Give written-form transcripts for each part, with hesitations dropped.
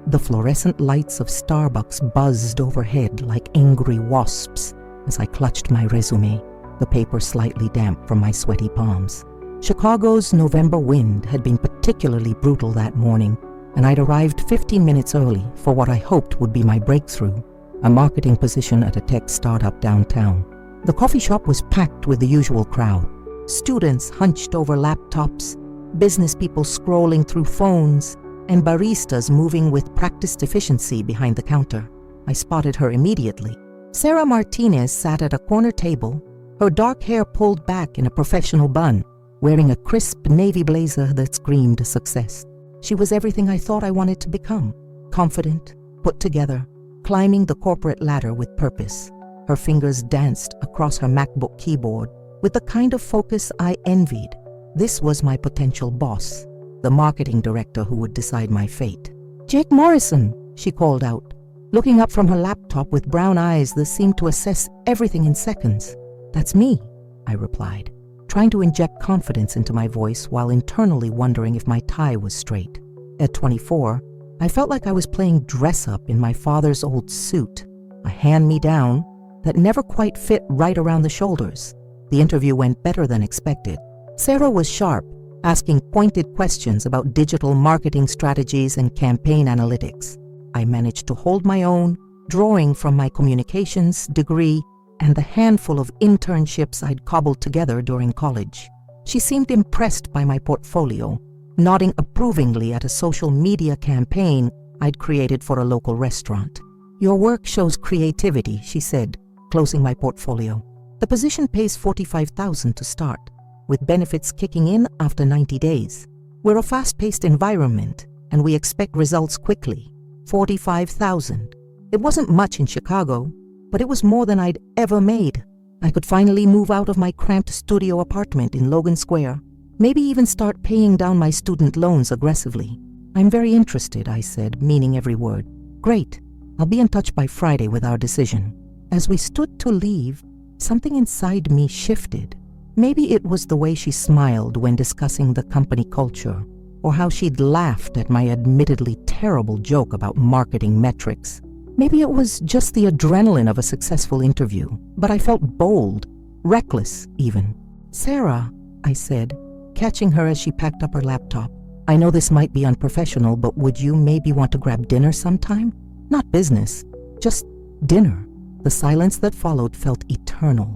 The fluorescent lights of Starbucks buzzed overhead like angry wasps as I clutched my resume, the paper slightly damp from my sweaty palms. Chicago's November wind had been particularly brutal that morning, and I'd arrived 15 minutes early for what I hoped would be my breakthrough, a marketing position at a tech startup downtown. The coffee shop was packed with the usual crowd. Students hunched over laptops, business people scrolling through phones, and baristas moving with practiced efficiency behind the counter. I spotted her immediately. Sarah Martinez sat at a corner table, her dark hair pulled back in a professional bun, wearing a crisp navy blazer that screamed success. She was everything I thought I wanted to become: confident, put together, climbing the corporate ladder with purpose. Her fingers danced across her MacBook keyboard with the kind of focus I envied. This was my potential boss, the marketing director who would decide my fate. "Jake Morrison," she called out, looking up from her laptop with brown eyes that seemed to assess everything in seconds. "That's me," I replied, trying to inject confidence into my voice while internally wondering if my tie was straight. At 24, I felt like I was playing dress-up in my father's old suit, a hand-me-down that never quite fit right around the shoulders. The interview went better than expected. Sarah was sharp, asking pointed questions about digital marketing strategies and campaign analytics. I managed to hold my own, drawing from my communications degree and the handful of internships I'd cobbled together during college. She seemed impressed by my portfolio, nodding approvingly at a social media campaign I'd created for a local restaurant. "Your work shows creativity," she said, closing my portfolio. "The position pays $45,000 to start, with benefits kicking in after 90 days. We're a fast-paced environment, and we expect results quickly. $45,000. It wasn't much in Chicago, but it was more than I'd ever made. I could finally move out of my cramped studio apartment in Logan Square, maybe even start paying down my student loans aggressively. "I'm very interested," I said, meaning every word. "Great. I'll be in touch by Friday with our decision." As we stood to leave, something inside me shifted. Maybe it was the way she smiled when discussing the company culture, or how she'd laughed at my admittedly terrible joke about marketing metrics. Maybe it was just the adrenaline of a successful interview, but I felt bold, reckless even. "Sarah," I said, catching her as she packed up her laptop, "I know this might be unprofessional, but would you maybe want to grab dinner sometime? Not business, just dinner." The silence that followed felt eternal.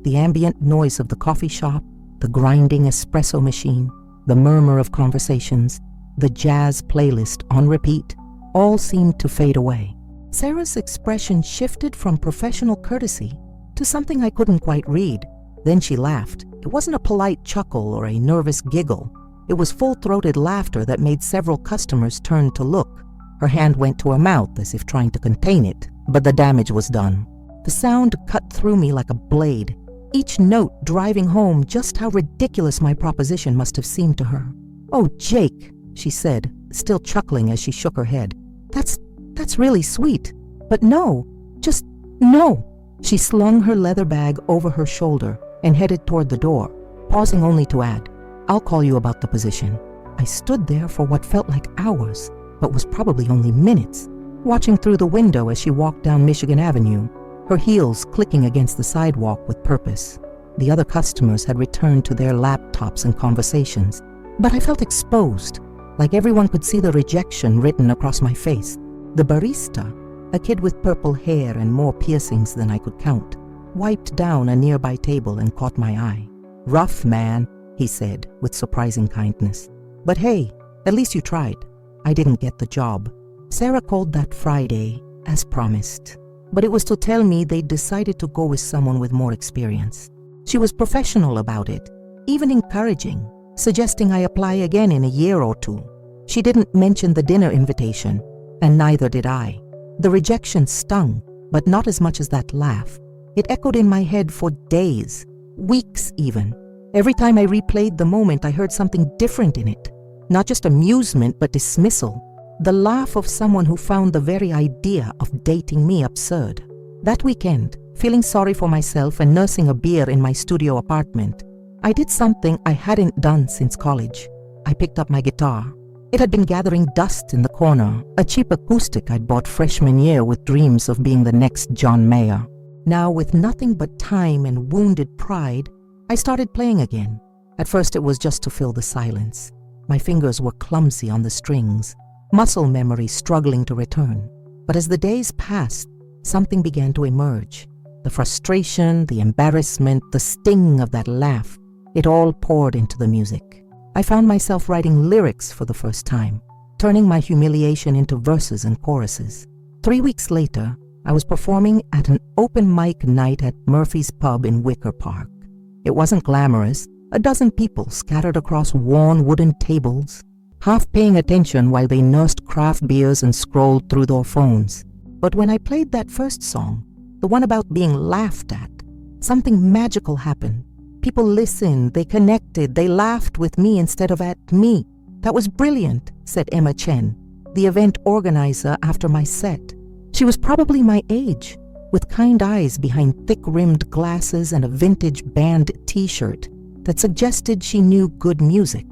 The ambient noise of the coffee shop, the grinding espresso machine, the murmur of conversations, the jazz playlist on repeat, all seemed to fade away. Sarah's expression shifted from professional courtesy to something I couldn't quite read. Then she laughed. It wasn't a polite chuckle or a nervous giggle. It was full-throated laughter that made several customers turn to look. Her hand went to her mouth as if trying to contain it, but the damage was done. The sound cut through me like a blade, each note driving home just how ridiculous my proposition must have seemed to her. "Oh, Jake," she said, still chuckling as she shook her head. That's really sweet. But no, just no." She slung her leather bag over her shoulder and headed toward the door, pausing only to add, "I'll call you about the position." I stood there for what felt like hours, but was probably only minutes, watching through the window as she walked down Michigan Avenue, her heels clicking against the sidewalk with purpose. The other customers had returned to their laptops and conversations, but I felt exposed, like everyone could see the rejection written across my face. The barista, a kid with purple hair and more piercings than I could count, wiped down a nearby table and caught my eye. "Rough, man," he said with surprising kindness. "But hey, at least you tried." I didn't get the job. Sarah called that Friday, as promised, but it was to tell me they'd decided to go with someone with more experience. She was professional about it, even encouraging, suggesting I apply again in a year or two. She didn't mention the dinner invitation, and neither did I. The rejection stung, but not as much as that laugh. It echoed in my head for days, weeks even. Every time I replayed the moment, I heard something different in it. Not just amusement, but dismissal. The laugh of someone who found the very idea of dating me absurd. That weekend, feeling sorry for myself and nursing a beer in my studio apartment, I did something I hadn't done since college. I picked up my guitar. It had been gathering dust in the corner, a cheap acoustic I'd bought freshman year with dreams of being the next John Mayer. Now, with nothing but time and wounded pride, I started playing again. At first it was just to fill the silence. My fingers were clumsy on the strings, muscle memory struggling to return. But as the days passed, something began to emerge. The frustration, the embarrassment, the sting of that laugh, it all poured into the music. I found myself writing lyrics for the first time, turning my humiliation into verses and choruses. 3 weeks later, I was performing at an open mic night at Murphy's Pub in Wicker Park. It wasn't glamorous, a dozen people scattered across worn wooden tables, half paying attention while they nursed craft beers and scrolled through their phones. But when I played that first song, the one about being laughed at, something magical happened. People listened, they connected, they laughed with me instead of at me. That was brilliant, said Emma Chen, the event organizer after my set. She was probably my age, with kind eyes behind thick-rimmed glasses and a vintage band t-shirt that suggested she knew good music.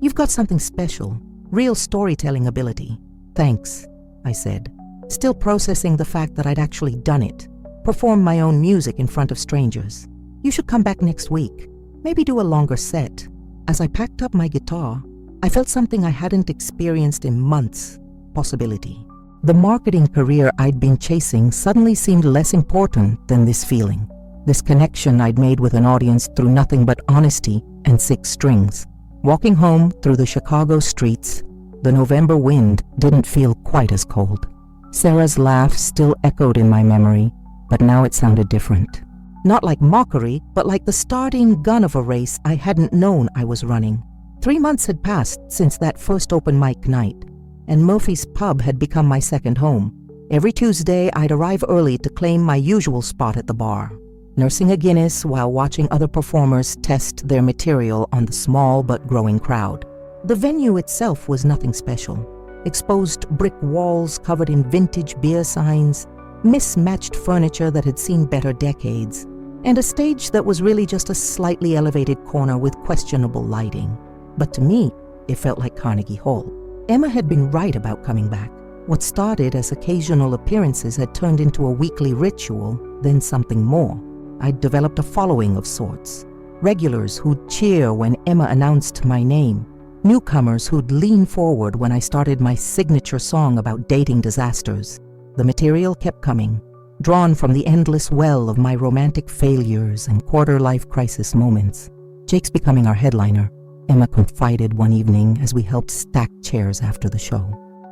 You've got something special, real storytelling ability. Thanks, I said, still processing the fact that I'd actually done it, performed my own music in front of strangers. You should come back next week, maybe do a longer set. As I packed up my guitar, I felt something I hadn't experienced in months, possibility. The marketing career I'd been chasing suddenly seemed less important than this feeling, this connection I'd made with an audience through nothing but honesty and 6 strings. Walking home through the Chicago streets, the November wind didn't feel quite as cold. Sarah's laugh still echoed in my memory, but now it sounded different. Not like mockery, but like the starting gun of a race I hadn't known I was running. 3 months had passed since that first open mic night, and Murphy's Pub had become my second home. Every Tuesday, I'd arrive early to claim my usual spot at the bar, nursing a Guinness while watching other performers test their material on the small but growing crowd. The venue itself was nothing special. Exposed brick walls covered in vintage beer signs, mismatched furniture that had seen better decades, and a stage that was really just a slightly elevated corner with questionable lighting. But to me, it felt like Carnegie Hall. Emma had been right about coming back. What started as occasional appearances had turned into a weekly ritual, then something more. I'd developed a following of sorts. Regulars who'd cheer when Emma announced my name. Newcomers who'd lean forward when I started my signature song about dating disasters. The material kept coming, drawn from the endless well of my romantic failures and quarter-life crisis moments. Jake's becoming our headliner, Emma confided one evening as we helped stack chairs after the show.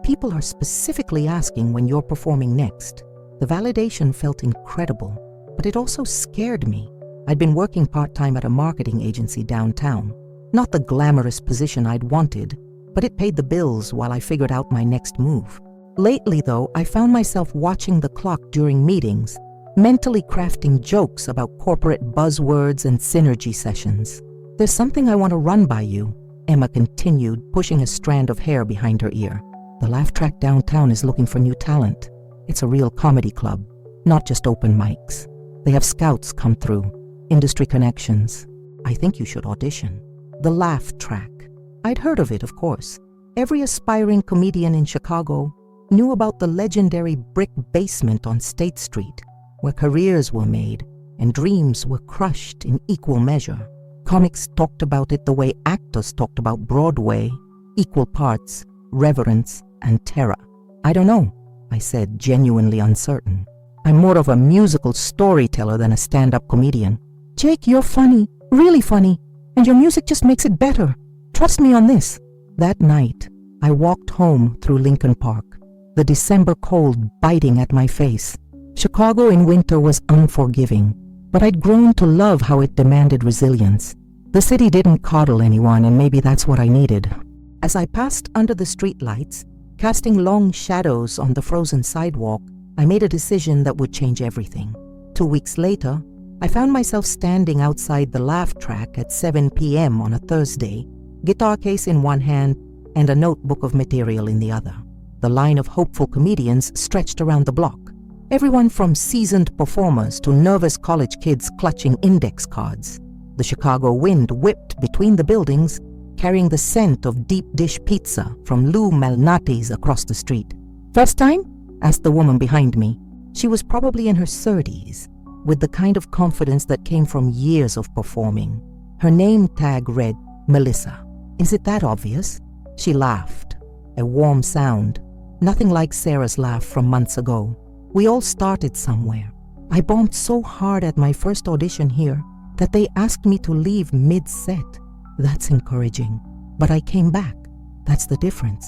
People are specifically asking when you're performing next. The validation felt incredible, but it also scared me. I'd been working part-time at a marketing agency downtown. Not the glamorous position I'd wanted, but it paid the bills while I figured out my next move. Lately, though, I found myself watching the clock during meetings, mentally crafting jokes about corporate buzzwords and synergy sessions. There's something I want to run by you, Emma continued, pushing a strand of hair behind her ear. The Laugh Track downtown is looking for new talent. It's a real comedy club, not just open mics. They have scouts come through, industry connections. I think you should audition. The Laugh Track. I'd heard of it, of course. Every aspiring comedian in Chicago knew about the legendary brick basement on State Street, where careers were made and dreams were crushed in equal measure. Comics talked about it the way actors talked about Broadway, equal parts, reverence, and terror. I don't know, I said, genuinely uncertain. I'm more of a musical storyteller than a stand-up comedian. Jake, you're funny, really funny, and your music just makes it better. Trust me on this. That night, I walked home through Lincoln Park, the December cold biting at my face. Chicago in winter was unforgiving, but I'd grown to love how it demanded resilience. The city didn't coddle anyone, and maybe that's what I needed. As I passed under the streetlights, casting long shadows on the frozen sidewalk, I made a decision that would change everything. 2 weeks later, I found myself standing outside the Laugh Track at 7 p.m. on a Thursday, guitar case in one hand and a notebook of material in the other. The line of hopeful comedians stretched around the block. Everyone from seasoned performers to nervous college kids clutching index cards. The Chicago wind whipped between the buildings, carrying the scent of deep dish pizza from Lou Malnati's across the street. "First time?" asked the woman behind me. She was probably in her 30s, with the kind of confidence that came from years of performing. Her name tag read Melissa. "Is it that obvious?" She laughed, a warm sound, nothing like Sarah's laugh from months ago. We all started somewhere. I bombed so hard at my first audition here that they asked me to leave mid-set. That's encouraging. But I came back. That's the difference.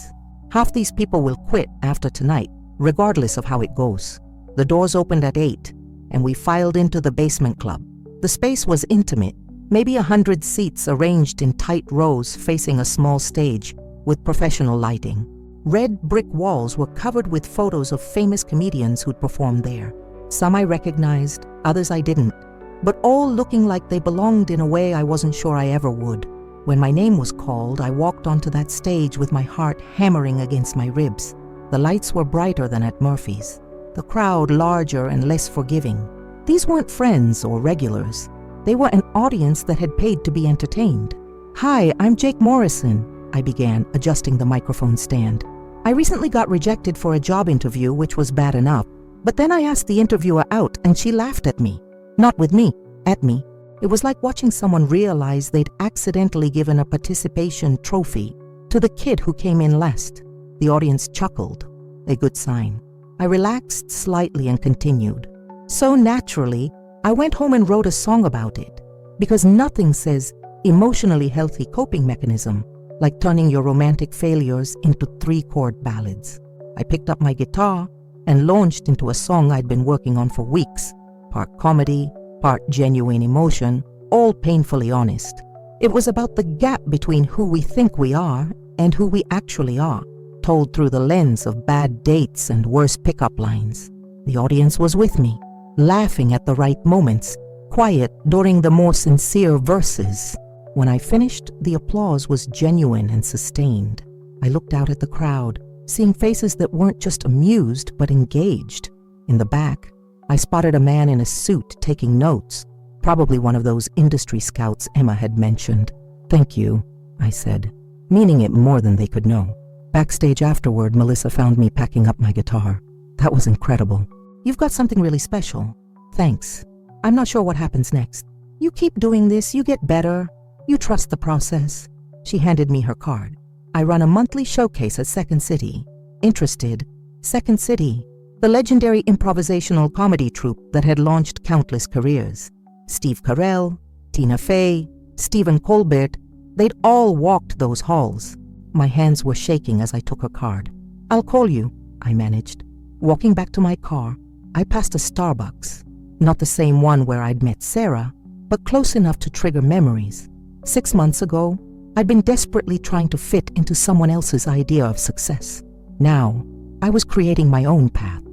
Half these people will quit after tonight, regardless of how it goes. The doors opened at 8, and we filed into the basement club. The space was intimate, maybe 100 seats arranged in tight rows facing a small stage with professional lighting. Red brick walls were covered with photos of famous comedians who'd performed there. Some I recognized, others I didn't, but all looking like they belonged in a way I wasn't sure I ever would. When my name was called, I walked onto that stage with my heart hammering against my ribs. The lights were brighter than at Murphy's, the crowd larger and less forgiving. These weren't friends or regulars. They were an audience that had paid to be entertained. "Hi, I'm Jake Morrison," I began, adjusting the microphone stand. "I recently got rejected for a job interview, which was bad enough. But then I asked the interviewer out and she laughed at me. Not with me, at me. It was like watching someone realize they'd accidentally given a participation trophy to the kid who came in last. The audience chuckled, a good sign. I relaxed slightly and continued. So naturally, I went home and wrote a song about it, because nothing says emotionally healthy coping mechanism like turning your romantic failures into 3-chord ballads. I picked up my guitar and launched into a song I'd been working on for weeks, part comedy, part genuine emotion, all painfully honest. It was about the gap between who we think we are and who we actually are, told through the lens of bad dates and worse pickup lines. The audience was with me, laughing at the right moments, quiet during the more sincere verses. When I finished, the applause was genuine and sustained. I looked out at the crowd, seeing faces that weren't just amused but engaged. In the back, I spotted a man in a suit taking notes, probably one of those industry scouts Emma had mentioned. "Thank you," I said, meaning it more than they could know. Backstage afterward, Melissa found me packing up my guitar. "That was incredible. You've got something really special. Thanks. I'm not sure what happens next. You keep doing this, you get better. You trust the process." She handed me her card. "I run a monthly showcase at Second City. Interested? Second City, the legendary improvisational comedy troupe that had launched countless careers. Steve Carell, Tina Fey, Stephen Colbert, they'd all walked those halls." My hands were shaking as I took her card. "I'll call you," I managed. Walking back to my car, I passed a Starbucks. Not the same one where I'd met Sarah, but close enough to trigger memories. 6 months ago, I'd been desperately trying to fit into someone else's idea of success. Now, I was creating my own path,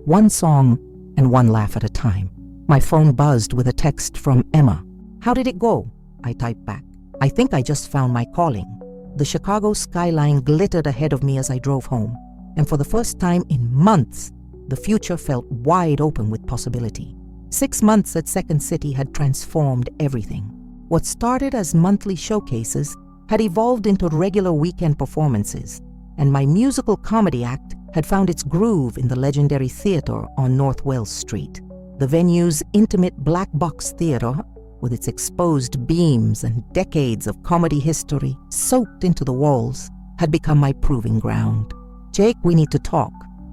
one song and one laugh at a time. My phone buzzed with a text from Emma. "How did it go?" I typed back. "I think I just found my calling." The Chicago skyline glittered ahead of me as I drove home, and for the first time in months, the future felt wide open with possibility. 6 months at Second City had transformed everything. What started as monthly showcases had evolved into regular weekend performances, and my musical comedy act had found its groove in the legendary theater on North Wells Street. The venue's intimate black box theater, with its exposed beams and decades of comedy history soaked into the walls, had become my proving ground. "Jake, we need to talk,"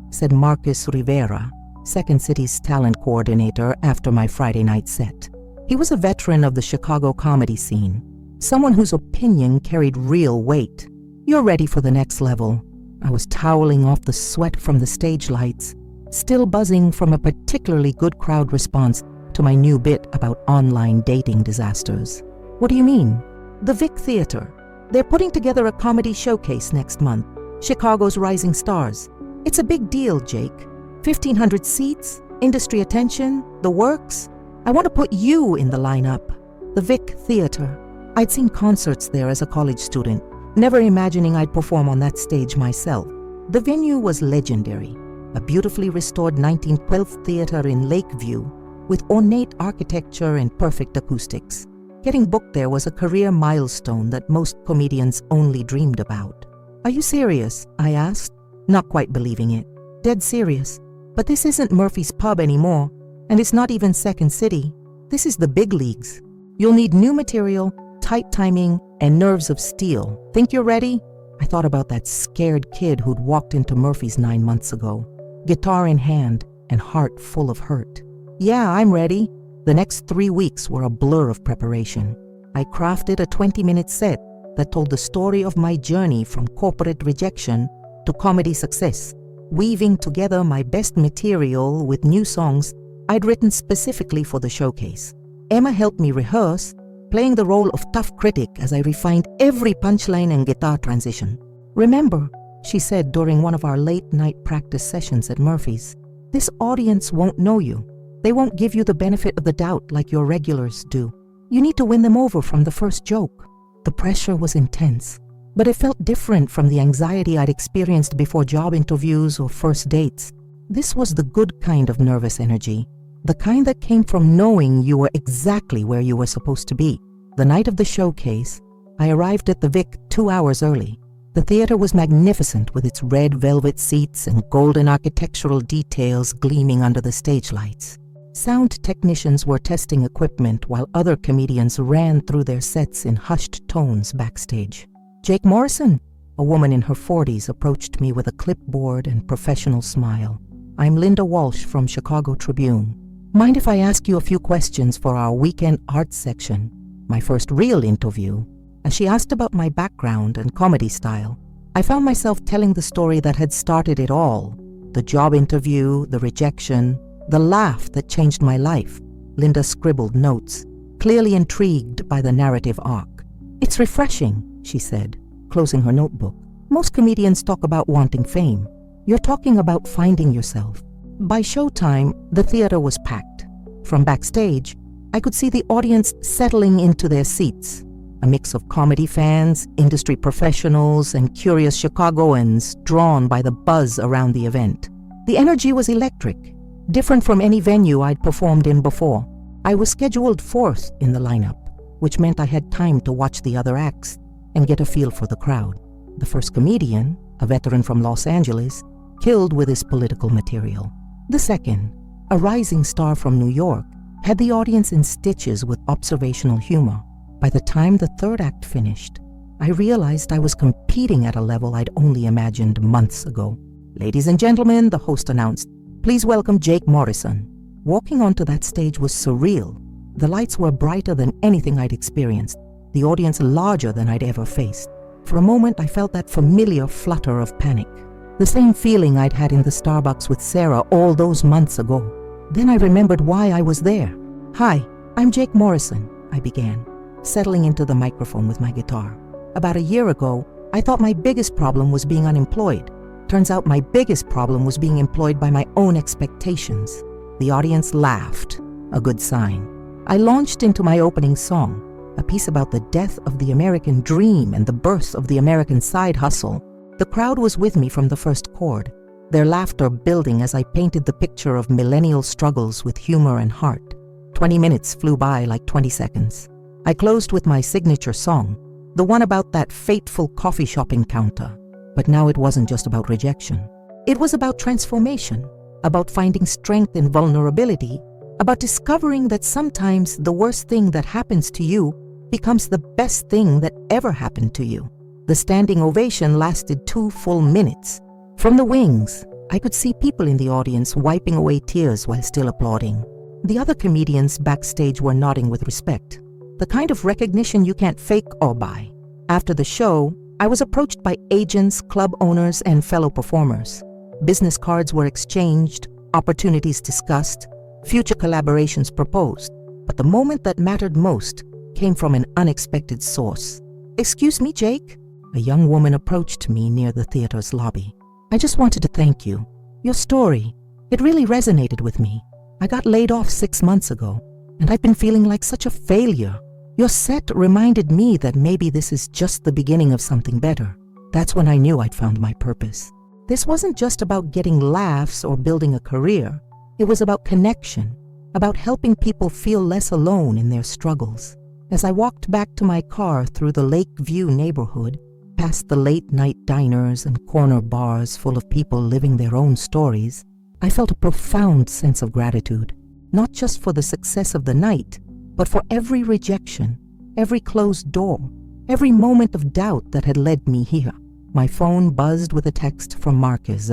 said Marcus Rivera, Second City's talent coordinator, after my Friday night set. He was a veteran of the Chicago comedy scene, someone whose opinion carried real weight. "You're ready for the next level." I was toweling off the sweat from the stage lights, still buzzing from a particularly good crowd response to my new bit about online dating disasters. "What do you mean?" "The Vic Theater. They're putting together a comedy showcase next month. Chicago's rising stars. It's a big deal, Jake. 1,500 seats, industry attention, the works. I want to put you in the lineup." The Vic Theater. I'd seen concerts there as a college student, never imagining I'd perform on that stage myself. The venue was legendary, a beautifully restored 1912 theater in Lakeview with ornate architecture and perfect acoustics. Getting booked there was a career milestone that most comedians only dreamed about. "Are you serious?" I asked, not quite believing it. "Dead serious. But this isn't Murphy's Pub anymore, and it's not even Second City. This is the big leagues. You'll need new material, tight timing, and nerves of steel. Think you're ready?" I thought about that scared kid who'd walked into Murphy's 9 months ago, guitar in hand and heart full of hurt. "Yeah, I'm ready." The next 3 weeks were a blur of preparation. I crafted a 20-minute set that told the story of my journey from corporate rejection to comedy success, weaving together my best material with new songs I'd written specifically for the showcase. Emma helped me rehearse, playing the role of tough critic as I refined every punchline and guitar transition. "Remember," she said during one of our late-night practice sessions at Murphy's, "this audience won't know you. They won't give you the benefit of the doubt like your regulars do. You need to win them over from the first joke." The pressure was intense, but it felt different from the anxiety I'd experienced before job interviews or first dates. This was the good kind of nervous energy, the kind that came from knowing you were exactly where you were supposed to be. The night of the showcase, I arrived at the Vic 2 hours early. The theater was magnificent with its red velvet seats and golden architectural details gleaming under the stage lights. Sound technicians were testing equipment while other comedians ran through their sets in hushed tones backstage. "Jake Morrison," a woman in her 40s, approached me with a clipboard and professional smile. "I'm Linda Walsh from Chicago Tribune. Mind if I ask you a few questions for our weekend arts section?" My first real interview. As she asked about my background and comedy style, I found myself telling the story that had started it all. The job interview, the rejection, the laugh that changed my life. Linda scribbled notes, clearly intrigued by the narrative arc. "It's refreshing," she said, closing her notebook. "Most comedians talk about wanting fame. You're talking about finding yourself." By showtime, the theater was packed. From backstage, I could see the audience settling into their seats, a mix of comedy fans, industry professionals, and curious Chicagoans drawn by the buzz around the event. The energy was electric, different from any venue I'd performed in before. I was scheduled 4th in the lineup, which meant I had time to watch the other acts and get a feel for the crowd. The first comedian, a veteran from Los Angeles, killed with his political material. The second, a rising star from New York, had the audience in stitches with observational humor. By the time the third act finished, I realized I was competing at a level I'd only imagined months ago. "Ladies and gentlemen," the host announced, "please welcome Jake Morrison." Walking onto that stage was surreal. The lights were brighter than anything I'd experienced, the audience larger than I'd ever faced. For a moment, I felt that familiar flutter of panic, the same feeling I'd had in the Starbucks with Sarah all those months ago. Then I remembered why I was there. "Hi, I'm Jake Morrison," I began, settling into the microphone with my guitar. "About a year ago, I thought my biggest problem was being unemployed. Turns out my biggest problem was being employed by my own expectations." The audience laughed, a good sign. I launched into my opening song, a piece about the death of the American dream and the birth of the American side hustle. The crowd was with me from the first chord, their laughter building as I painted the picture of millennial struggles with humor and heart. 20 minutes flew by like 20 seconds. I closed with my signature song, the one about that fateful coffee shop encounter. But now it wasn't just about rejection. It was about transformation, about finding strength in vulnerability, about discovering that sometimes the worst thing that happens to you becomes the best thing that ever happened to you. The standing ovation lasted 2 full minutes. From the wings, I could see people in the audience wiping away tears while still applauding. The other comedians backstage were nodding with respect, the kind of recognition you can't fake or buy. After the show, I was approached by agents, club owners, and fellow performers. Business cards were exchanged, opportunities discussed, future collaborations proposed. But the moment that mattered most came from an unexpected source. "Excuse me, Jake?" A young woman approached me near the theater's lobby. "I just wanted to thank you. Your story, it really resonated with me. I got laid off 6 months ago, and I've been feeling like such a failure. Your set reminded me that maybe this is just the beginning of something better." That's when I knew I'd found my purpose. This wasn't just about getting laughs or building a career. It was about connection, about helping people feel less alone in their struggles. As I walked back to my car through the Lakeview neighborhood, past the late-night diners and corner bars full of people living their own stories, I felt a profound sense of gratitude, not just for the success of the night, but for every rejection, every closed door, every moment of doubt that had led me here. My phone buzzed with a text from Marcus.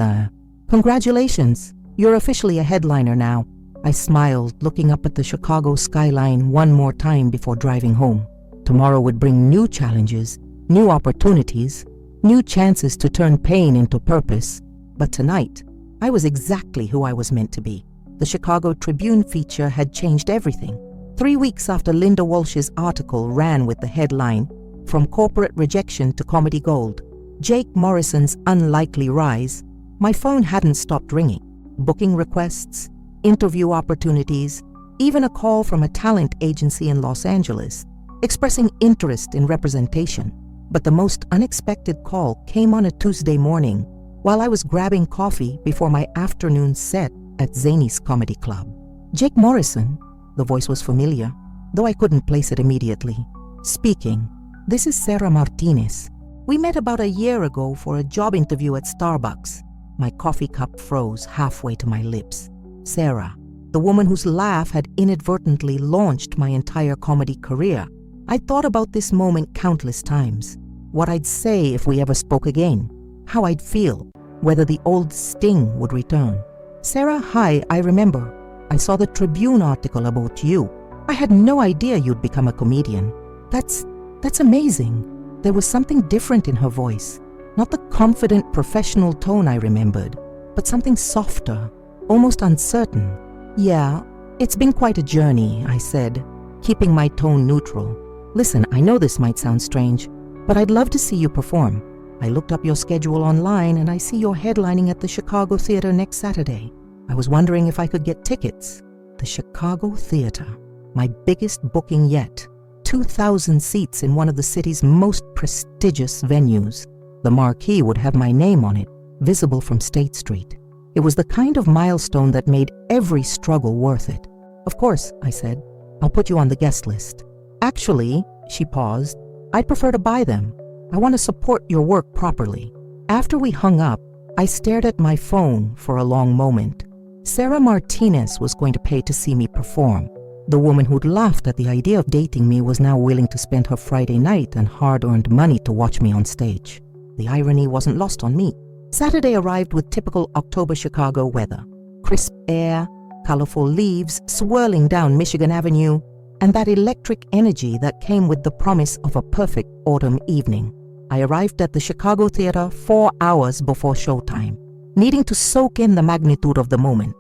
"Congratulations, you're officially a headliner now." I smiled, looking up at the Chicago skyline one more time before driving home. Tomorrow would bring new challenges, new opportunities, new chances to turn pain into purpose. But tonight, I was exactly who I was meant to be. The Chicago Tribune feature had changed everything. 3 weeks after Linda Walsh's article ran with the headline, "From Corporate Rejection to Comedy Gold, Jake Morrison's Unlikely Rise," my phone hadn't stopped ringing. Booking requests, interview opportunities, even a call from a talent agency in Los Angeles, expressing interest in representation. But the most unexpected call came on a Tuesday morning while I was grabbing coffee before my afternoon set at Zany's Comedy Club. "Jake Morrison," the voice was familiar, though I couldn't place it immediately. "Speaking. This is Sarah Martinez. We met about a year ago for a job interview at Starbucks." My coffee cup froze halfway to my lips. Sarah, the woman whose laugh had inadvertently launched my entire comedy career. I'd thought about this moment countless times. What I'd say if we ever spoke again. How I'd feel. Whether the old sting would return. "Sarah, hi, I remember. I saw the Tribune article about you. I had no idea you'd become a comedian." That's amazing." There was something different in her voice. Not the confident professional tone I remembered, but something softer, almost uncertain. "Yeah, it's been quite a journey," I said, keeping my tone neutral. "Listen, I know this might sound strange, but I'd love to see you perform. I looked up your schedule online and I see you're headlining at the Chicago Theater next Saturday. I was wondering if I could get tickets." The Chicago Theater, my biggest booking yet. 2,000 seats in one of the city's most prestigious venues. The marquee would have my name on it, visible from State Street. It was the kind of milestone that made every struggle worth it. "Of course," I said. "I'll put you on the guest list." "Actually," she paused, "I'd prefer to buy them. I want to support your work properly." After we hung up, I stared at my phone for a long moment. Sarah Martinez was going to pay to see me perform. The woman who'd laughed at the idea of dating me was now willing to spend her Friday night and hard-earned money to watch me on stage. The irony wasn't lost on me. Saturday arrived with typical October Chicago weather. Crisp air, colorful leaves swirling down Michigan Avenue, and that electric energy that came with the promise of a perfect autumn evening. I arrived at the Chicago Theater 4 hours before showtime, needing to soak in the magnitude of the moment.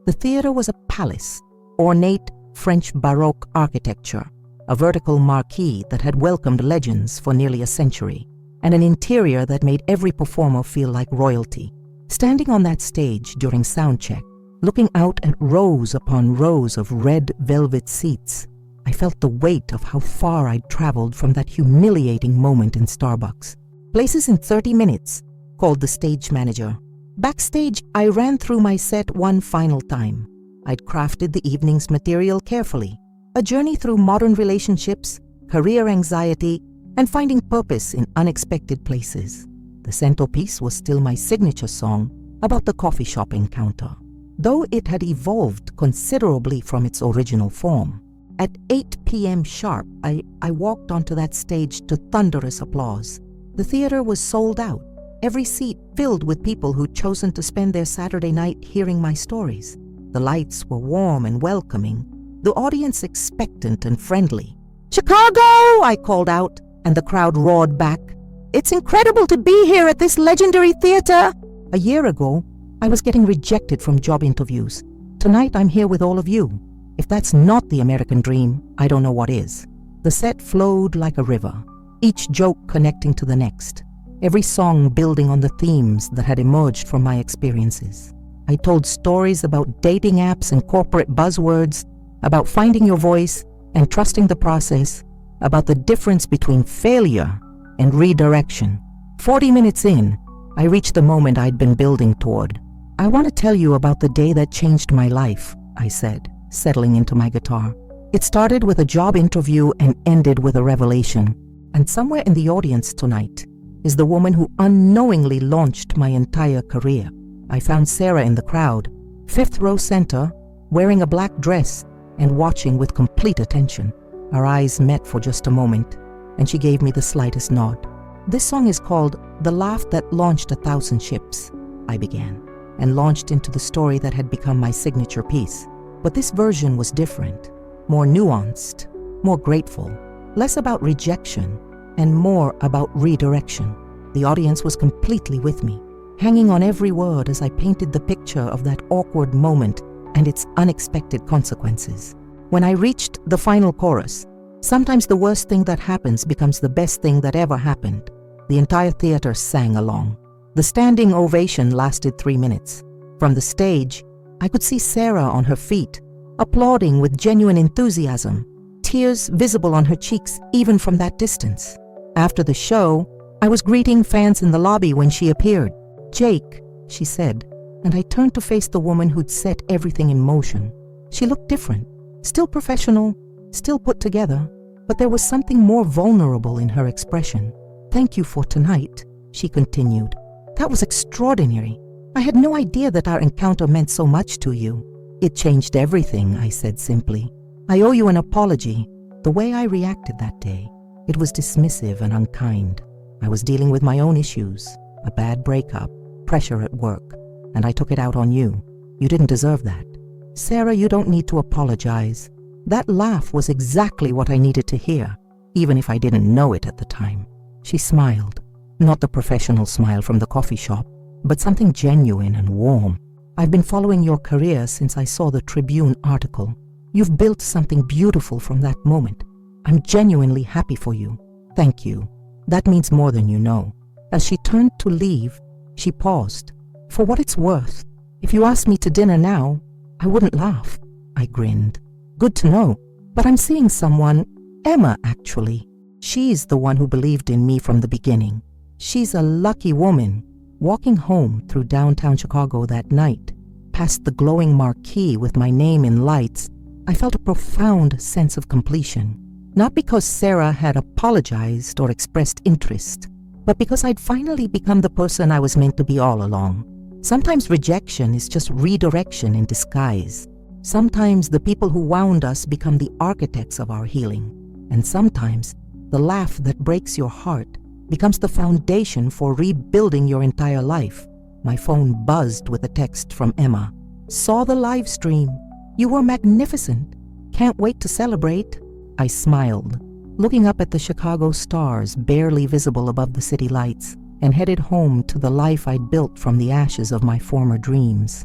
The theater was a palace, ornate French Baroque architecture, a vertical marquee that had welcomed legends for nearly a century, and an interior that made every performer feel like royalty. Standing on that stage during soundcheck, looking out at rows upon rows of red velvet seats, I felt the weight of how far I'd traveled from that humiliating moment in Starbucks. "Places in 30 minutes, called the stage manager. Backstage, I ran through my set one final time. I'd crafted the evening's material carefully, a journey through modern relationships, career anxiety, and finding purpose in unexpected places. The centerpiece was still my signature song about the coffee shop encounter, though it had evolved considerably from its original form. At 8 p.m. sharp, I walked onto that stage to thunderous applause. The theater was sold out, every seat filled with people who'd chosen to spend their Saturday night hearing my stories. The lights were warm and welcoming, the audience expectant and friendly. "Chicago!" I called out, and the crowd roared back. "It's incredible to be here at this legendary theater!" A year ago, I was getting rejected from job interviews. Tonight, I'm here with all of you. If that's not the American dream, I don't know what is. The set flowed like a river, each joke connecting to the next, every song building on the themes that had emerged from my experiences. I told stories about dating apps and corporate buzzwords, about finding your voice and trusting the process, about the difference between failure and redirection. 40 minutes in, I reached the moment I'd been building toward. "I want to tell you about the day that changed my life," I said, settling into my guitar. It started with a job interview and ended with a revelation. And somewhere in the audience tonight is the woman who unknowingly launched my entire career. I found Sarah in the crowd, 5th row center, wearing a black dress and watching with complete attention. Our eyes met for just a moment, and she gave me the slightest nod. This song is called The Laugh That Launched 1,000 Ships, I began, and launched into the story that had become my signature piece. But this version was different, more nuanced, more grateful, less about rejection and more about redirection. The audience was completely with me, hanging on every word as I painted the picture of that awkward moment and its unexpected consequences. When I reached the final chorus, sometimes the worst thing that happens becomes the best thing that ever happened. The entire theater sang along. The standing ovation lasted 3 minutes. From the stage, I could see Sarah on her feet, applauding with genuine enthusiasm, tears visible on her cheeks even from that distance. After the show, I was greeting fans in the lobby when she appeared. "Jake," she said, and I turned to face the woman who'd set everything in motion. She looked different, still professional, still put together, but there was something more vulnerable in her expression. "Thank you for tonight," she continued. "That was extraordinary. I had no idea that our encounter meant so much to you." "It changed everything," I said simply. "I owe you an apology. The way I reacted that day, it was dismissive and unkind. I was dealing with my own issues, a bad breakup, pressure at work, and I took it out on you. You didn't deserve that." "Sarah, you don't need to apologize. That laugh was exactly what I needed to hear, even if I didn't know it at the time." She smiled, not the professional smile from the coffee shop, but something genuine and warm. "I've been following your career since I saw the Tribune article. You've built something beautiful from that moment. I'm genuinely happy for you. Thank you. That means more than you know." As she turned to leave, she paused. "For what it's worth, if you asked me to dinner now, I wouldn't laugh." I grinned. "Good to know. But I'm seeing someone, Emma actually. She's the one who believed in me from the beginning. She's a lucky woman." Walking home through downtown Chicago that night, past the glowing marquee with my name in lights, I felt a profound sense of completion. Not because Sarah had apologized or expressed interest, but because I'd finally become the person I was meant to be all along. Sometimes rejection is just redirection in disguise. Sometimes the people who wound us become the architects of our healing. And sometimes the laugh that breaks your heart becomes the foundation for rebuilding your entire life. My phone buzzed with a text from Emma. "Saw the live stream. You were magnificent. Can't wait to celebrate." I smiled, looking up at the Chicago stars barely visible above the city lights, and headed home to the life I'd built from the ashes of my former dreams.